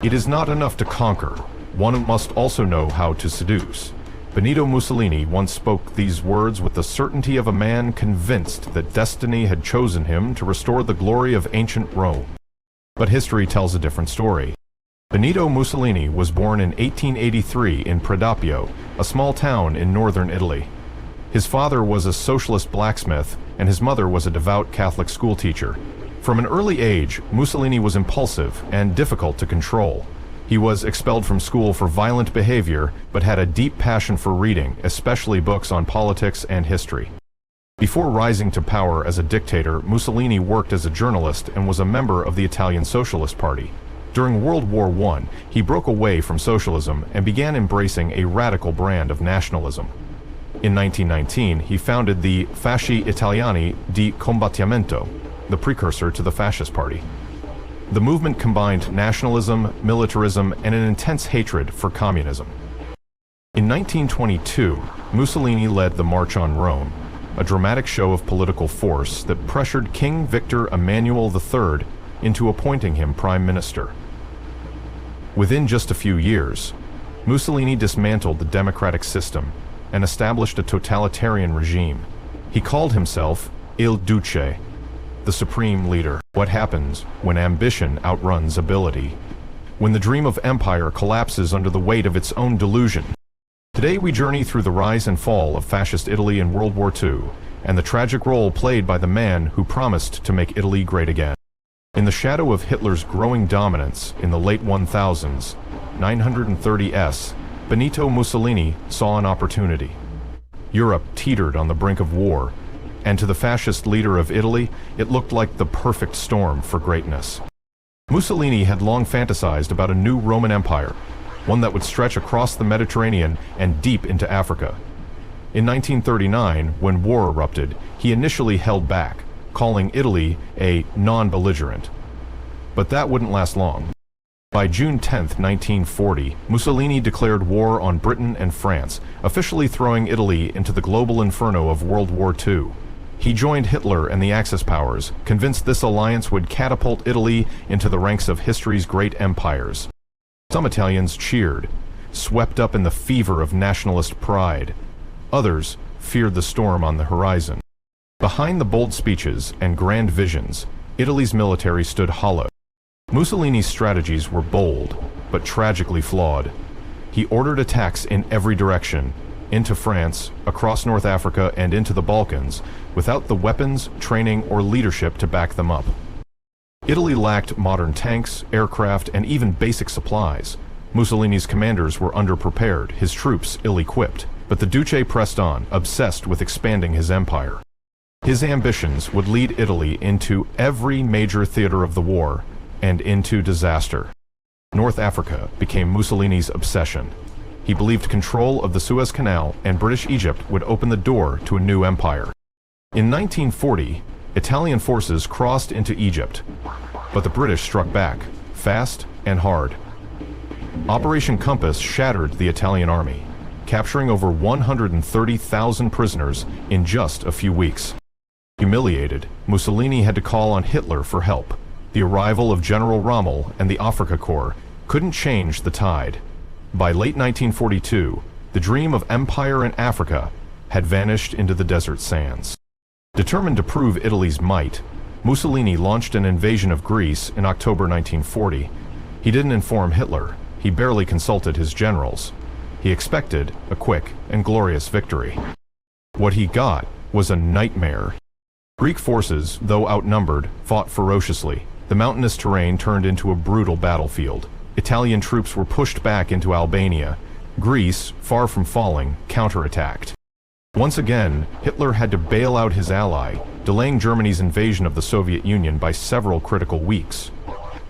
It is not enough to conquer. One must also know how to seduce. Benito Mussolini once spoke these words with the certainty of a man convinced that destiny had chosen him to restore the glory of ancient Rome. But history tells a different story. Benito Mussolini was born in 1883 in Predappio, a small town in northern Italy. His father was a socialist blacksmith, and his mother was a devout Catholic schoolteacher. From an early age, Mussolini was impulsive and difficult to control. He was expelled from school for violent behavior, but had a deep passion for reading, especially books on politics and history. Before rising to power as a dictator, Mussolini worked as a journalist and was a member of the Italian Socialist Party. During World War I, he broke away from socialism and began embracing a radical brand of nationalism. In 1919, he founded the Fasci Italiani di Combattimento, the precursor to the Fascist Party. The movement combined nationalism, militarism, and an intense hatred for communism. In 1922, Mussolini led the March on Rome, a dramatic show of political force that pressured King Victor Emmanuel III into appointing him prime minister. Within just a few years, Mussolini dismantled the democratic system and established a totalitarian regime. He called himself Il Duce, the supreme leader. What happens when ambition outruns ability? When the dream of empire collapses under the weight of its own delusion? Today we journey through the rise and fall of fascist Italy in World War II, and the tragic role played by the man who promised to make Italy great again. In the shadow of Hitler's growing dominance in the late 1000s, 930s, Benito Mussolini saw an opportunity. Europe teetered on the brink of war, and to the fascist leader of Italy, it looked like the perfect storm for greatness. Mussolini had long fantasized about a new Roman Empire, one that would stretch across the Mediterranean and deep into Africa. In 1939, when war erupted, he initially held back, calling Italy a non-belligerent. But that wouldn't last long. By June 10, 1940, Mussolini declared war on Britain and France, officially throwing Italy into the global inferno of World War II. He joined Hitler and the Axis powers, convinced this alliance would catapult Italy into the ranks of history's great empires. Some Italians cheered, swept up in the fever of nationalist pride. Others feared the storm on the horizon. Behind the bold speeches and grand visions, Italy's military stood hollow. Mussolini's strategies were bold, but tragically flawed. He ordered attacks in every direction, into France, across North Africa, and into the Balkans, without the weapons, training, or leadership to back them up. Italy lacked modern tanks, aircraft, and even basic supplies. Mussolini's commanders were underprepared, his troops ill-equipped, but the Duce pressed on, obsessed with expanding his empire. His ambitions would lead Italy into every major theater of the war and into disaster. North Africa became Mussolini's obsession. He believed control of the Suez Canal and British Egypt would open the door to a new empire. In 1940, Italian forces crossed into Egypt, but the British struck back, fast and hard. Operation Compass shattered the Italian army, capturing over 130,000 prisoners in just a few weeks. Humiliated, Mussolini had to call on Hitler for help. The arrival of General Rommel and the Afrika Korps couldn't change the tide. By late 1942, the dream of empire in Africa had vanished into the desert sands. Determined to prove Italy's might, Mussolini launched an invasion of Greece in October 1940. He didn't inform Hitler. He barely consulted his generals. He expected a quick and glorious victory. What he got was a nightmare. Greek forces, though outnumbered, fought ferociously. The mountainous terrain turned into a brutal battlefield. Italian troops were pushed back into Albania. Greece, far from falling, counterattacked. Once again, Hitler had to bail out his ally, delaying Germany's invasion of the Soviet Union by several critical weeks.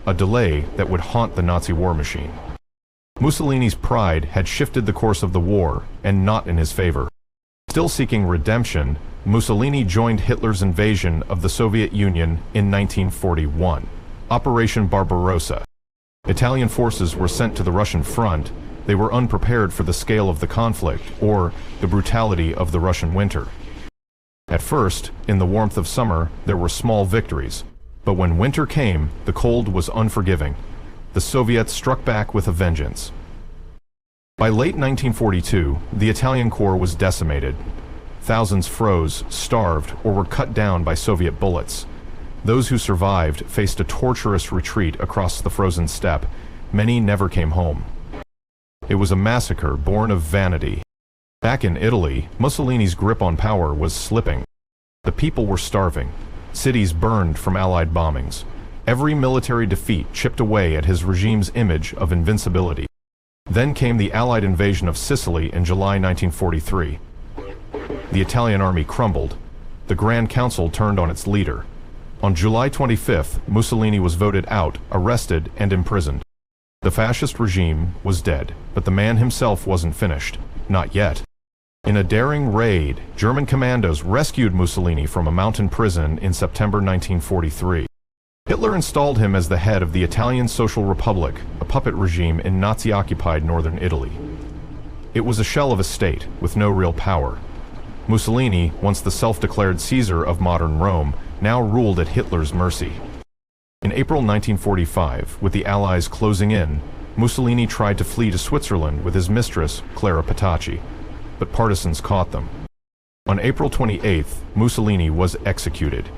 A delay that would haunt the Nazi war machine. Mussolini's pride had shifted the course of the war, and not in his favor. Still seeking redemption, Mussolini joined Hitler's invasion of the Soviet Union in 1941, Operation Barbarossa. Italian forces were sent to the Russian front. They were unprepared for the scale of the conflict or the brutality of the Russian winter. At first, in the warmth of summer, there were small victories, but when winter came, the cold was unforgiving. the Soviets struck back with a vengeance. By late 1942, the Italian core was decimated. Thousands froze, starved, or were cut down by Soviet bullets. Those who survived faced a torturous retreat across the frozen steppe. Many never came home. It was a massacre born of vanity. Back in Italy, Mussolini's grip on power was slipping. The people were starving. Cities burned from Allied bombings. Every military defeat chipped away at his regime's image of invincibility. Then came the Allied invasion of Sicily in July 1943. The Italian army crumbled. The Grand Council turned on its leader. On July 25th, Mussolini was voted out, arrested, and imprisoned. The fascist regime was dead, but the man himself wasn't finished. Not yet. In a daring raid, German commandos rescued Mussolini from a mountain prison in September 1943. Hitler installed him as the head of the Italian Social Republic, a puppet regime in Nazi-occupied northern Italy. It was a shell of a state, with no real power. Mussolini, once the self-declared Caesar of modern Rome, now ruled at Hitler's mercy. In April 1945, with the Allies closing in, Mussolini tried to flee to Switzerland with his mistress, Clara Petacci, but partisans caught them. On April 28th, Mussolini was executed.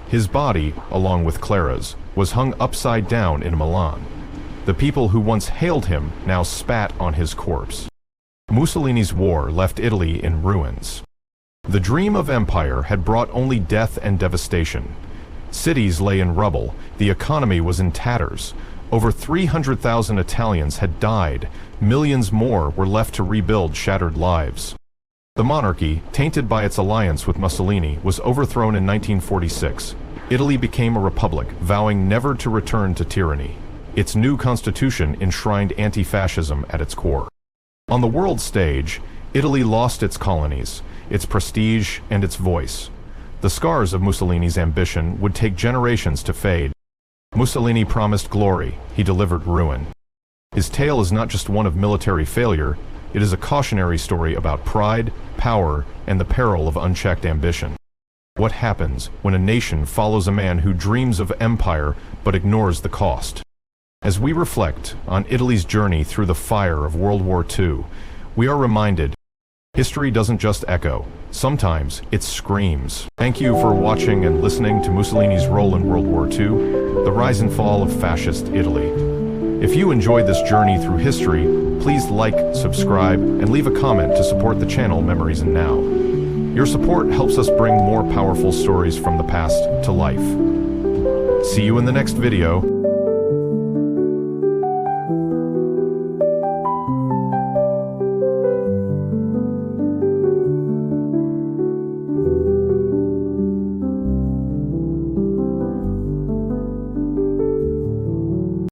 His body, along with Clara's, was hung upside down in Milan. The people who once hailed him now spat on his corpse. Mussolini's war left Italy in ruins. The dream of empire had brought only death and devastation. Cities lay in rubble, the economy was in tatters. Over 300,000 Italians had died, millions more were left to rebuild shattered lives. The monarchy, tainted by its alliance with Mussolini, was overthrown in 1946. Italy became a republic, vowing never to return to tyranny. Its new constitution enshrined anti-fascism at its core. On the world stage, Italy lost its colonies, its prestige, and its voice. The scars of Mussolini's ambition would take generations to fade. Mussolini promised glory, he delivered ruin. His tale is not just one of military failure, it is a cautionary story about pride, power, and the peril of unchecked ambition. What happens when a nation follows a man who dreams of empire but ignores the cost? As we reflect on Italy's journey through the fire of World War II, we are reminded, history doesn't just echo, sometimes it screams. Thank you for watching and listening to Mussolini's role in World War II, the rise and fall of fascist Italy. If you enjoyed this journey through history, please like, subscribe, and leave a comment to support the channel Memories and Now. Your support helps us bring more powerful stories from the past to life. See you in the next video.